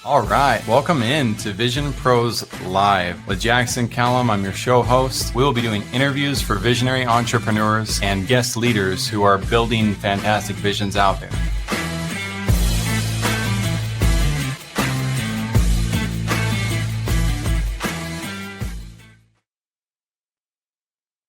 All right, welcome in to Vision Pros Live with Jackson Callum. I'm your show host. We will be doing interviews for visionary entrepreneurs and guest leaders who are building fantastic visions out there.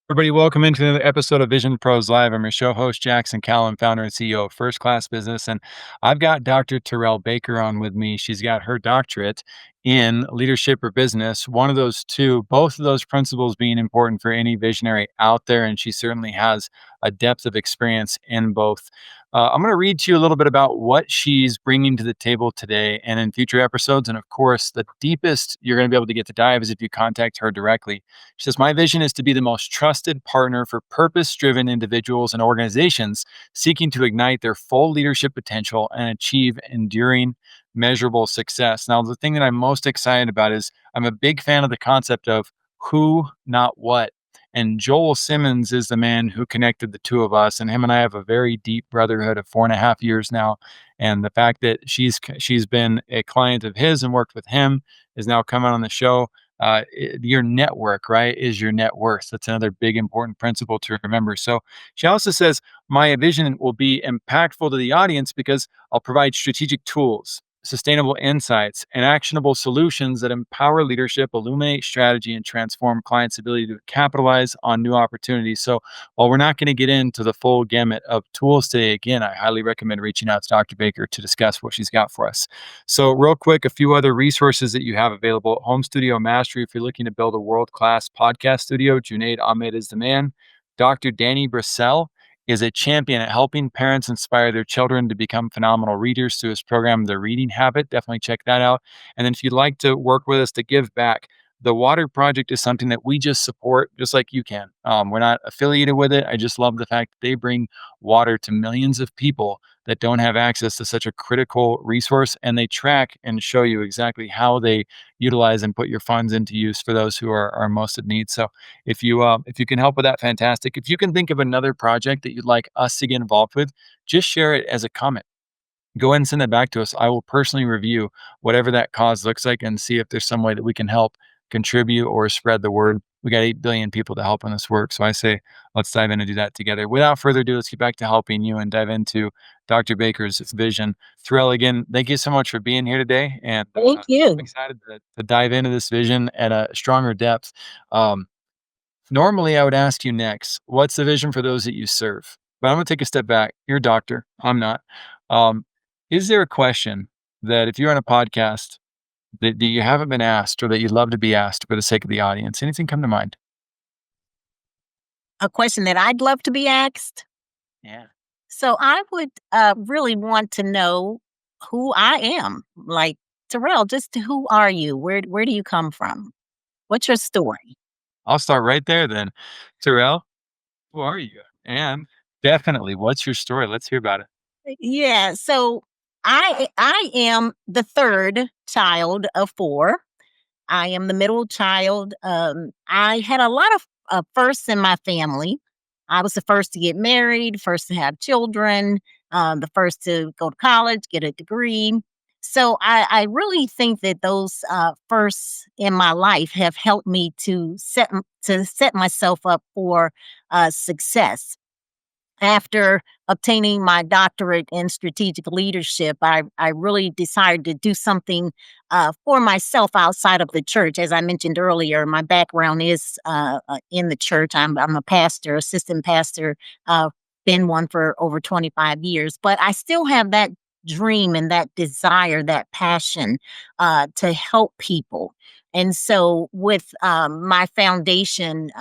Everybody, welcome into another episode of Vision Pros Live. I'm your show host, Jackson Callum, founder and CEO of First Class Business. And I've got Dr. Teryl Baker on with me. She's got her doctorate in leadership or business. One of those two, both of those principles being important for any visionary out there. And she certainly has a depth of experience in both. I'm going to read to you a little bit about what she's bringing to the table today and in future episodes. And of course, the deepest you're going to be able to get to dive is if you contact her directly. She says, "My vision is to be the most trusted partner for purpose-driven individuals and organizations seeking to ignite their full leadership potential and achieve enduring, measurable success." Now, the thing that I'm most excited about is I'm a big fan of the concept of who, not what. And Joel Simmons is the man who connected the two of us, and him and I have a very deep brotherhood of 4.5 years now. And the fact that she's been a client of his and worked with him is now coming on the show. Your network, right, is your net worth. That's another big important principle to remember. So she also says, "My vision will be impactful to the audience because I'll provide strategic tools, sustainable insights, and actionable solutions that empower leadership, illuminate strategy, and transform clients' ability to capitalize on new opportunities." So while we're not going to get into the full gamut of tools today, again, I highly recommend reaching out to Dr. Baker to discuss what she's got for us. So real quick, a few other resources that you have available. Home Studio Mastery, if you're looking to build a world-class podcast studio, Junaid Ahmed is the man. Dr. Danny Brissell is a champion at helping parents inspire their children to become phenomenal readers through his program, The Reading Habit. Definitely check that out. And then if you'd like to work with us to give back, the Water Project is something that we just support just like you can. We're not affiliated with it. I just love the fact that they bring water to millions of people that don't have access to such a critical resource, and they track and show you exactly how they utilize and put your funds into use for those who are most in need. So if you can help with that, fantastic. If you can think of another project that you'd like us to get involved with, just share it as a comment. Go ahead and send that back to us. I will personally review whatever that cause looks like and see if there's some way that we can help contribute or spread the word. We got 8 billion people to help in this work. So I say, let's dive in and do that together. Without further ado, let's get back to helping you and dive into Dr. Baker's vision. Teryl, again, thank you so much for being here today. And Thank I'm you. excited to dive into this vision at a stronger depth. Um, Normally, I would ask you next, what's the vision for those that you serve? But I'm going to take a step back. You're a doctor. I'm not. Um, is there a question that if you're on a podcast that you haven't been asked or that you'd love to be asked for the sake of the audience? Anything come to mind? A question that I'd love to be asked. Yeah. So I would really want to know who I am. Like, Terrell, just who are you? Where do you come from? What's your story? I'll start right there then. Terrell, who are you? And definitely, what's your story? Let's hear about it. Yeah. So I am the third child of four. I am the middle child. I had a lot of firsts in my family. I was the first to get married, first to have children, the first to go to college, get a degree. So I really think that those firsts in my life have helped me to set myself up for success. After obtaining my doctorate in strategic leadership, I really decided to do something for myself outside of the church. As I mentioned earlier, my background is in the church. I'm a pastor, assistant pastor, been one for over 25 years, but I still have that dream and that desire, that passion to help people. And so, with my foundation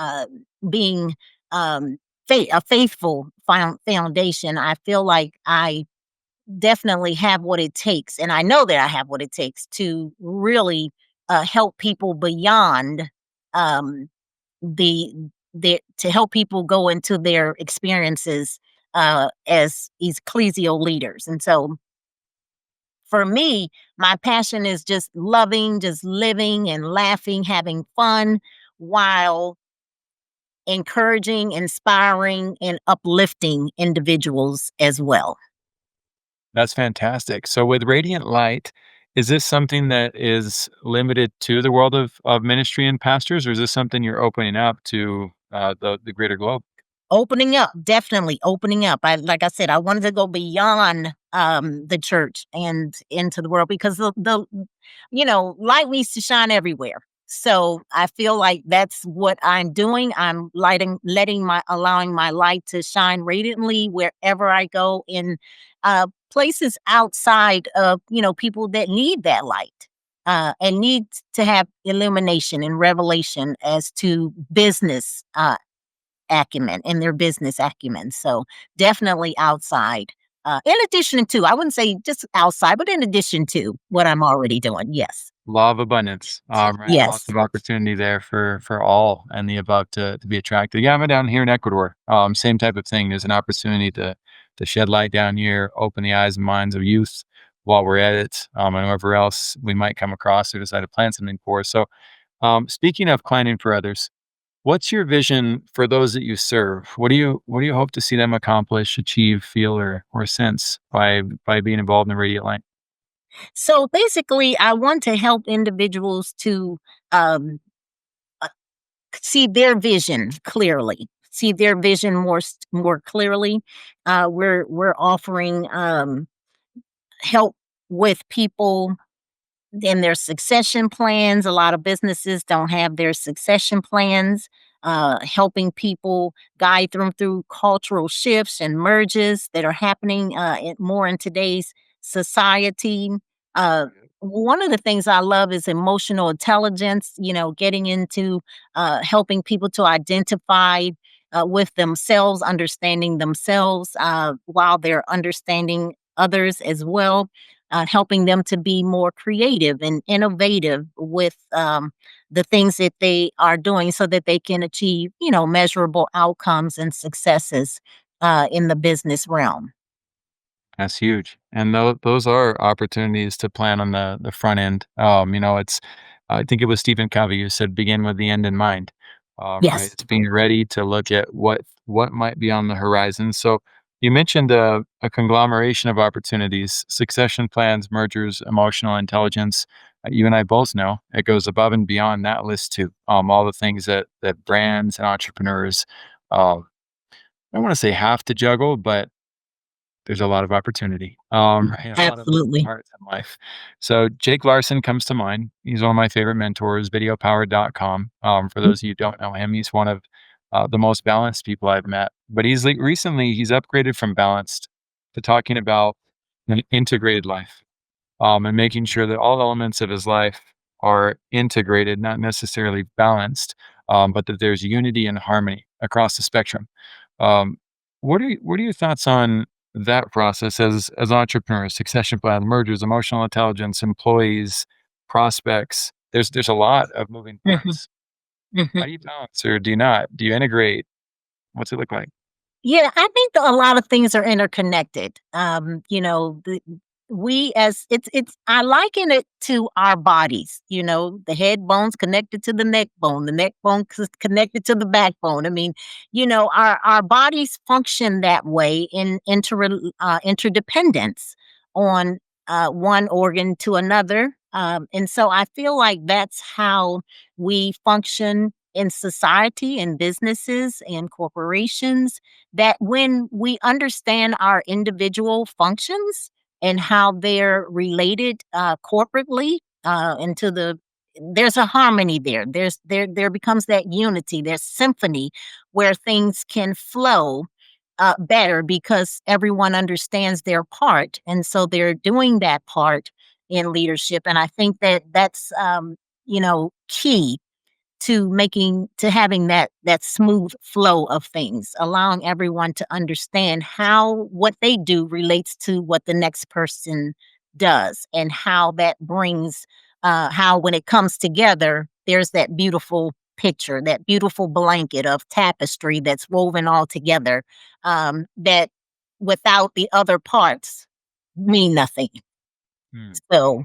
being a faithful foundation, I feel like I definitely have what it takes, and I know that I have what it takes to really help people beyond um, the to help people go into their experiences as ecclesial leaders. And so, for me, my passion is just loving, just living and laughing, having fun while encouraging, inspiring, and uplifting individuals as well. That's fantastic. So with Radiant Light, Is this something that is limited to the world of ministry and pastors, or is this something you're opening up to, the greater globe? Opening up, definitely opening up. Like I said, I wanted to go beyond, the church and into the world because light needs to shine everywhere. So, I feel like that's what I'm doing. I'm lighting letting my allowing my light to shine radiantly wherever I go in, places outside of, people that need that light, and need to have illumination and revelation as to business, acumen and their business acumen. So definitely outside. In addition to, I wouldn't say just outside, but in addition to what I'm already doing. Yes. Law of abundance, right? Lots Yes. of opportunity there for all and the above to be attracted. Yeah, I'm down here in Ecuador. Same type of thing. There's an opportunity to shed light down here, open the eyes and minds of youth while we're at it, and whoever else we might come across or decide to plan something for. So, speaking of planning for others, what's your vision for those that you serve? What do you hope to see them accomplish, achieve, feel, or sense by being involved in Radiant Light? So basically, I want to help individuals to um, uh, see their vision clearly. See their vision more clearly. We're offering help with people in their succession plans. A lot of businesses don't have their succession plans, helping people guide them through cultural shifts and merges that are happening more in today's society. Uh, One of the things I love is emotional intelligence, getting into helping people to identify with themselves, understanding themselves while they're understanding others as well, helping them to be more creative and innovative with the things that they are doing so that they can achieve, measurable outcomes and successes in the business realm. That's huge, and those are opportunities to plan on the front end. It's I think it was Stephen Covey who said, "Begin with the end in mind." Right? Yes. It's being ready to look at what might be on the horizon. So you mentioned a conglomeration of opportunities, succession plans, mergers, emotional intelligence. You and I both know it goes above and beyond that list too. All the things that brands and entrepreneurs, uh, I don't want to say have to juggle, but there's a lot of opportunity, right? A lot of moving Absolutely. parts in life. So Jake Larson comes to mind. He's one of my favorite mentors, videopower.com. For those of you who don't know him, he's one of the most balanced people I've met. But recently he's upgraded from balanced to talking about an integrated life, and making sure that all elements of his life are integrated, not necessarily balanced, but that there's unity and harmony across the spectrum. Um, what are your thoughts on that process as entrepreneurs, succession plan, mergers, emotional intelligence, employees, prospects? There's a lot of moving Mhm, parts. mhm. How do you balance or do you not? Do you integrate? What's it look like? Yeah, I think that a lot of things are interconnected. We as it's I liken it to our bodies. The head bone's connected to the neck bone connected to the backbone. I mean, our bodies function that way in interdependence on one organ to another. And so I feel like that's how we function in society and businesses and corporations, that when we understand our individual functions and how they're related corporately into there's a harmony there. There becomes that unity, there's symphony where things can flow better because everyone understands their part, and so they're doing that part in leadership. And I think that that's key to having that smooth flow of things, allowing everyone to understand how what they do relates to what the next person does, and how that brings how when it comes together, there's that beautiful picture, that beautiful blanket of tapestry that's woven all together, that without the other parts mean nothing. Hmm. So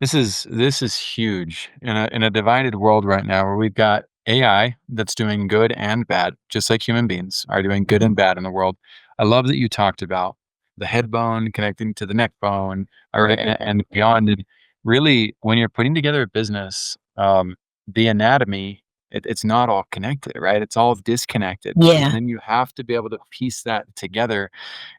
This is huge in a divided world right now where we've got AI that's doing good and bad, just like human beings are doing good and bad in the world. I love that you talked about the head bone connecting to the neck bone, or and beyond. really, when you're putting together a business, the anatomy, it's not all connected, right? It's all disconnected. And Yeah. then you have to be able to piece that together.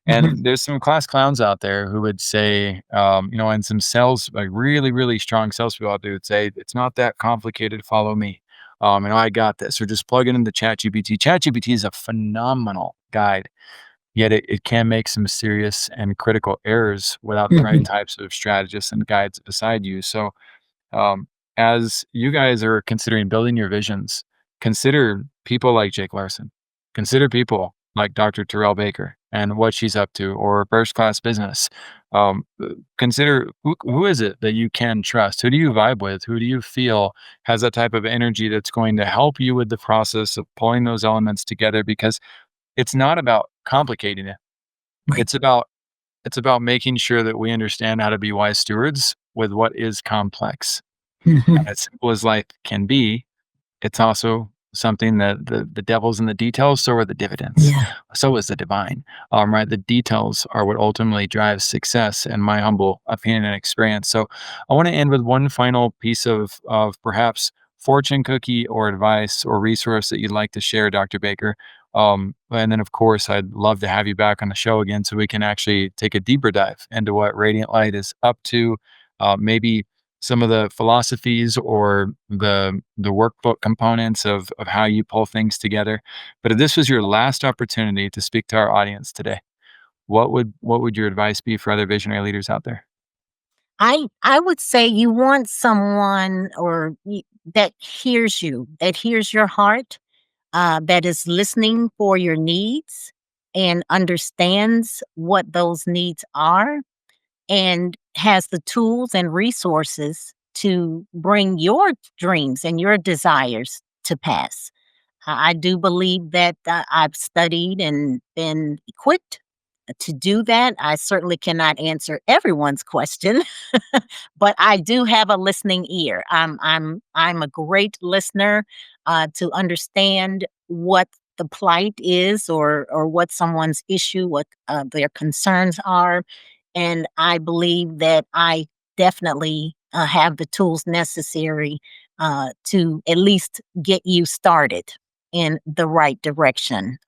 Mhm. And there's some class clowns out there who would say, and some sales, like really, really strong salespeople out there would say, it's not that complicated. Follow me. I got this. Or just plug it into ChatGPT. ChatGPT is a phenomenal guide, yet it can make some serious and critical errors without the right Mhm. types of strategists and guides beside you. So um, as you guys are considering building your visions, consider people like Jake Larson. Consider people like Dr. Terrell Baker and what she's up to, or First Class Business. Consider who is it that you can trust? Who do you vibe with? Who do you feel has that type of energy that's going to help you with the process of pulling those elements together? Because it's not about complicating it. Right. It's about it's about making sure that we understand how to be wise stewards with what is complex. Mhm. And as simple as life can be, it's also something that the devil's in the details, so are the dividends. Yeah. So is the divine. Right. The details are what ultimately drives success in my humble opinion and experience. So I want to end with one final piece of perhaps fortune cookie or advice or resource that you'd like to share, Dr. Baker. And then of course I'd love to have you back on the show again so we can actually take a deeper dive into what Radiant Light is up to. Maybe some of the philosophies or the workbook components of how you pull things together. But if this was your last opportunity to speak to our audience today, what would your advice be for other visionary leaders out there? I would say you want someone that hears you, that hears your heart, that is listening for your needs and understands what those needs are and has the tools and resources to bring your dreams and your desires to pass. I do believe that I've studied and been equipped to do that. I certainly cannot answer everyone's question, but I do have a listening ear. I'm a great listener to understand what the plight is or what someone's issue, what their concerns are, and I believe that I definitely have the tools necessary to at least get you started in the right direction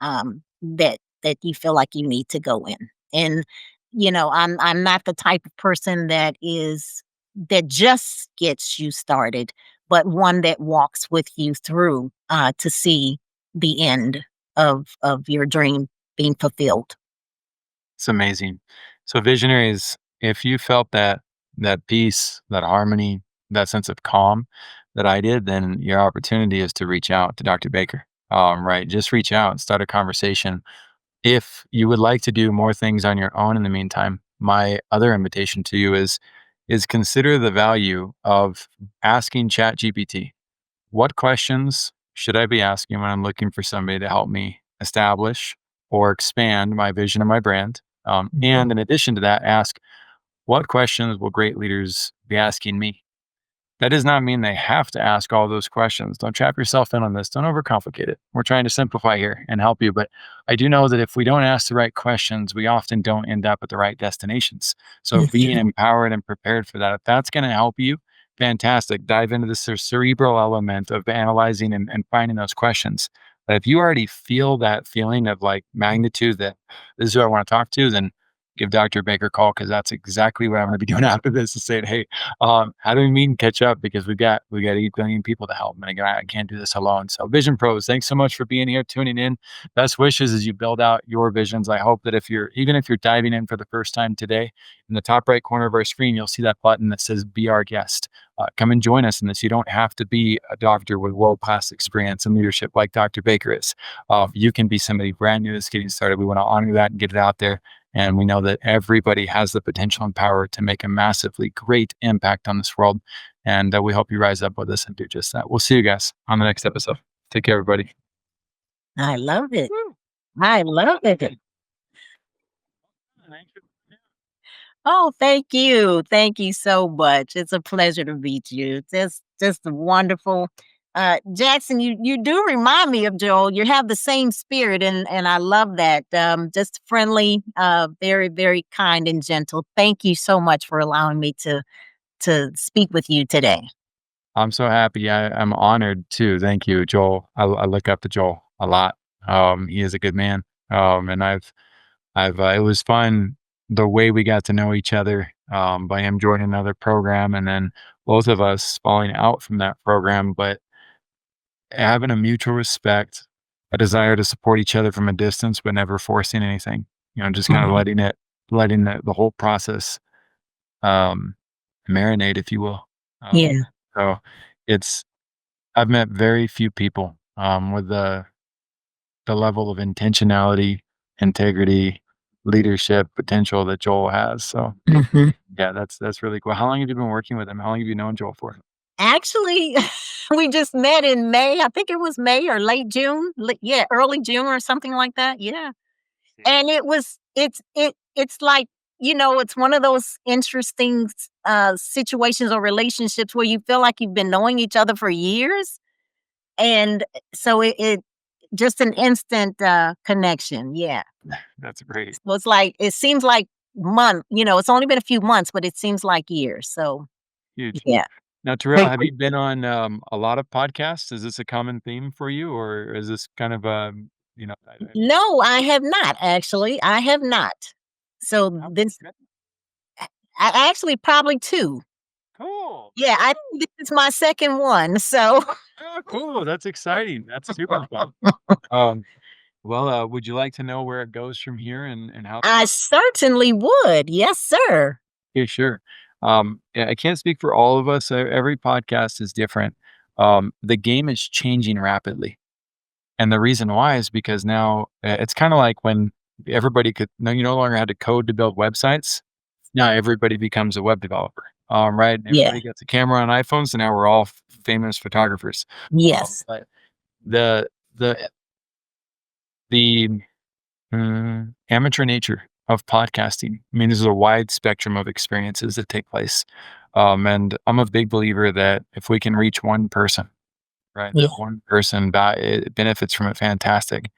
that you feel like you need to go in. And I'm not the type of person that just gets you started, but one that walks with you through to see the end of your dream being fulfilled. It's amazing. So visionaries, if you felt that peace, that harmony, that sense of calm that I did, then your opportunity is to reach out to Dr. Baker. Right. Just reach out and start a conversation. If you would like to do more things on your own in the meantime, my other invitation to you is consider the value of asking ChatGPT. What questions should I be asking when I'm looking for somebody to help me establish or expand my vision of my brand? Mhm. And in addition to that, ask what questions will great leaders be asking me? That does not mean they have to ask all those questions. Don't trap yourself in on this. Don't overcomplicate it. We're trying to simplify here and help you. But I do know that if we don't ask the right questions, we often don't end up at the right destinations. So That's being true. empowered and prepared for that, if that's going to help you, fantastic. Dive into the cerebral element of analyzing and finding those questions. But if you already feel that feeling of like magnitude that this is who I want to talk to, then give Dr. Baker a call because that's exactly what I'm going to be doing after this is saying, hey, how do we meet and catch up? Because we got 8 billion people to help. And again, I can't do this alone. So Vision Pros, thanks so much for being here, tuning in. Best wishes as you build out your visions. I hope that if you're diving in for the first time today, in the top right corner of our screen, you'll see that button that says be our guest. Come and join us in this. You don't have to be a doctor with world-class experience and leadership like Dr. Baker is. You can be somebody brand new that's getting started. We want to honor that and get it out there. And we know that everybody has the potential and power to make a massively great impact on this world. And we hope you rise up with us and do just that. We'll see you guys on the next episode. Take care, everybody. I love it. I love it. Oh, thank you. Thank you so much. It's a pleasure to meet you. Just wonderful. Jackson, you do remind me of Joel. You have the same spirit and I love that. Just friendly, very, very kind and gentle. Thank you so much for allowing me to to speak with you today. I'm so happy. I'm honored too. Thank you, Joel. I look up to Joel a lot. He is a good man. And it was fun the way we got to know each other, by him joining another program and then both of us falling out from that program, but having a mutual respect, a desire to support each other from a distance, but never forcing anything, just kind of Mhm. letting the whole process, um, marinate, if you will. Um, Yeah. so it's, I've met very few people, with the level of intentionality, integrity, leadership potential that Joel has. So Mhm. yeah, that's really cool. How long have you been working with him? How long have you known Joel for? Actually, we just met in May. I think it was May or late June. Yeah, early June or something like that. Yeah. Yeah. And it's like, it's one of those interesting situations or relationships where you feel like you've been knowing each other for years. And so it just an instant connection. Yeah. That's great. So it's like it seems like it's only been a few months, but it seems like years. So Huge. yeah. Now, Terrell, have you been on a lot of podcasts? Is this a common theme for you, or is this kind of No, I have not actually. I have not. So how this good. I actually probably 2. Cool. Yeah, I think this is my second one. So Oh, cool. That's exciting. That's super fun. Um, well, would you like to know where it goes from here and how? I certainly would. Yes, sir. Yeah, sure. Yeah, I can't speak for all of us. Every podcast is different. The game is changing rapidly. And the reason why is because now it's kind of like when everybody could, no, you no longer had to code to build websites. Now everybody becomes a web developer. Right. And Yeah. everybody gets a camera on iPhones. So now we're all famous photographers. Yes. But the, the, the amateur nature of podcasting, I mean, there's a wide spectrum of experiences that take place. And I'm a big believer that if we can reach one person, right, Yeah. that one person it benefits from it, fantastic.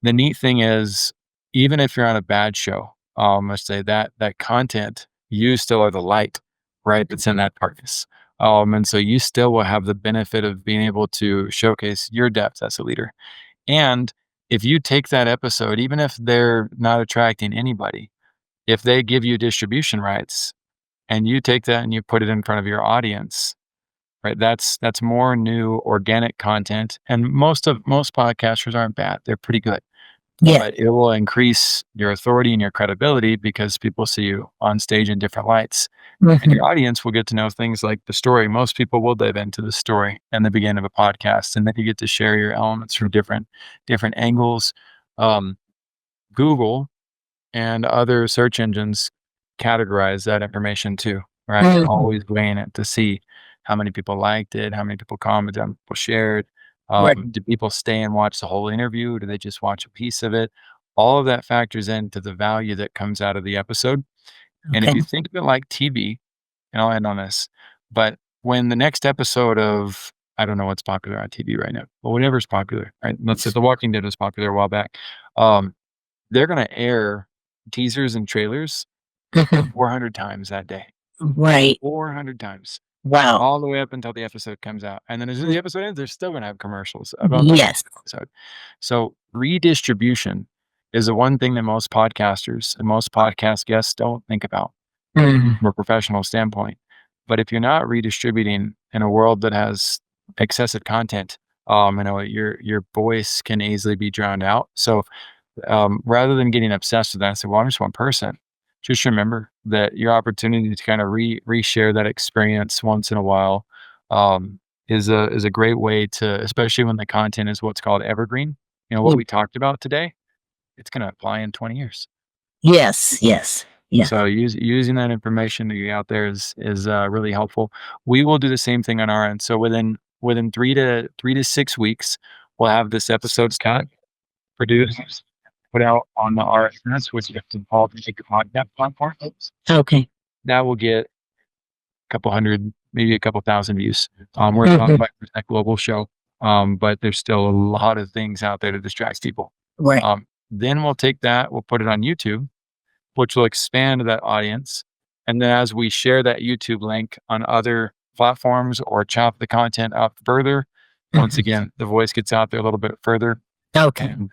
The neat thing is, even if you're on a bad show, let's say that content, you still are the light, right? That's in that darkness. And so you still will have the benefit of being able to showcase your depth as a leader. And if you take that episode, even if they're not attracting anybody, if they give you distribution rights and you take that and you put it in front of your audience, right? That's more new organic content. And most podcasters aren't bad. They're pretty good, Yeah. but it will increase your authority and your credibility because people see you on stage in different lights. And Mhm. your audience will get to know things like the story. Most people will dive into the story in the beginning of a podcast, and then you get to share your elements from different angles. Um, Google and other search engines categorize that information too, right? They're Mhm. always weighing it to see how many people liked it, how many people commented, how many people shared. Right. Do people stay and watch the whole interview? Do they just watch a piece of it? All of that factors into the value that comes out of the episode. And if Okay. you think of it like TV, and I'll end on this, but when the next episode of, I don't know what's popular on TV right now, but whatever's popular, right? Let's say The Walking Dead was popular a while back. Um, they're going to air teasers and trailers Mhm. 400 times that day, Right. 400 times, Wow. all the way up until the episode comes out. And then as soon as the episode ends, they're still going to have commercials about the Yes. next episode. So redistribution is the one thing that most podcasters and most podcast guests don't think about Mhm. from a professional standpoint. But if you're not redistributing in a world that has excessive content, your voice can easily be drowned out. So rather than getting obsessed with that and say, well, I'm just one person, just remember that your opportunity to kind of reshare that experience once in a while, is a great way to, especially when the content is what's called evergreen. What Yeah. we talked about today, it's going to apply in 20 years. Yes. Yes. Yes. So using that information to get out there is really helpful. We will do the same thing on our end. So within 3 to 6 weeks, we'll have this episode's cut, produced, put out on the RSS, which is called the podcast platform. Okay. That will get a couple hundred, maybe a couple thousand views. We're a Mhm. 5% global show, but there's still a lot of things out there to distract people. Right. Then we'll take that, we'll put it on YouTube, which will expand that audience. And then as we share that YouTube link on other platforms or chop the content up further, once Mhm. again, the voice gets out there a little bit further. Okay. And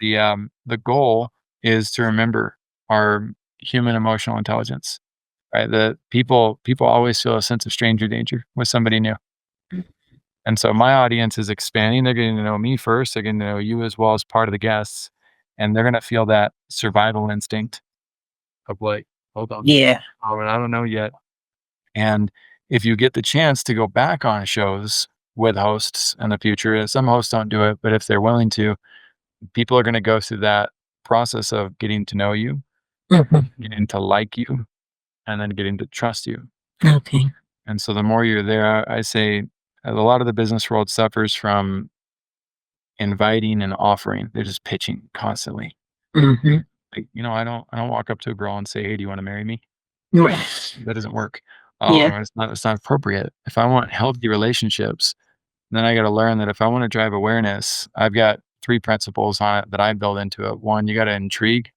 the goal is to remember our human emotional intelligence, right? The people always feel a sense of stranger danger with somebody new. And so my audience is expanding. They're getting to know me first. They're getting to know you as well as part of the guests. And they're going to feel that survival instinct of like, hold on, Yeah. I don't know yet. And if you get the chance to go back on shows with hosts in the future, some hosts don't do it, but if they're willing to, people are going to go through that process of getting to know you, Mhm. getting to like you, and then getting to trust you. Okay. And so the more you're there, I say a lot of the business world suffers from inviting and offering. They're just pitching constantly. Mhm. Like, I don't walk up to a girl and say, "Hey, do you want to marry me?" Right. That doesn't work. Yeah. It's not appropriate. If I want healthy relationships, then I got to learn that if I want to drive awareness, I've got three principles on it that I build into it. One, you got to intrigue,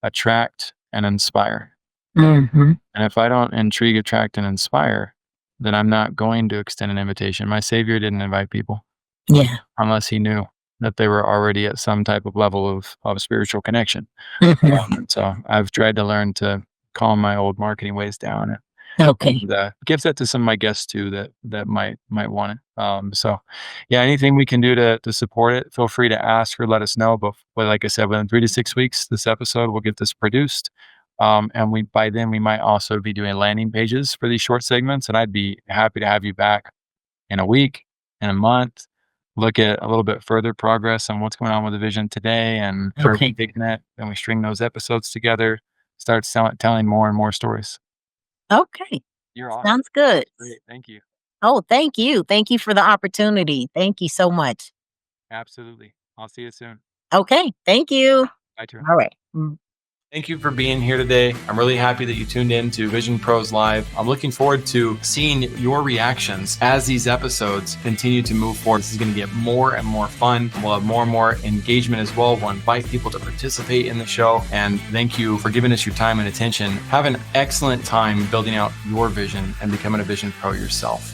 attract, and inspire. Mhm. And if I don't intrigue, attract, and inspire, then I'm not going to extend an invitation. My savior didn't invite people Yeah. unless he knew that they were already at some type of level of spiritual connection. Mhm. And so I've tried to learn to calm my old marketing ways down Okay. and give that to some of my guests too that might want it. So yeah, anything we can do to support it, feel free to ask or let us know. But like I said, within 3 to 6 weeks, this episode will get this produced. And we by then we might also be doing landing pages for these short segments. And I'd be happy to have you back in a week, in a month, look at a little bit further progress on what's going on with the vision today and where we're Okay. taking it. And we string those episodes together, start telling more and more stories. Okay. You're awesome. Sounds good. Great. Thank you. Oh, thank you. Thank you for the opportunity. Thank you so much. Absolutely. I'll see you soon. Okay. Thank you. Bye, Drew. All right. Thank you for being here today. I'm really happy that you tuned in to Vision Pros Live. I'm looking forward to seeing your reactions as these episodes continue to move forward. This is going to get more and more fun. We'll have more and more engagement as well. We'll invite people to participate in the show. And thank you for giving us your time and attention. Have an excellent time building out your vision and becoming a Vision Pro yourself.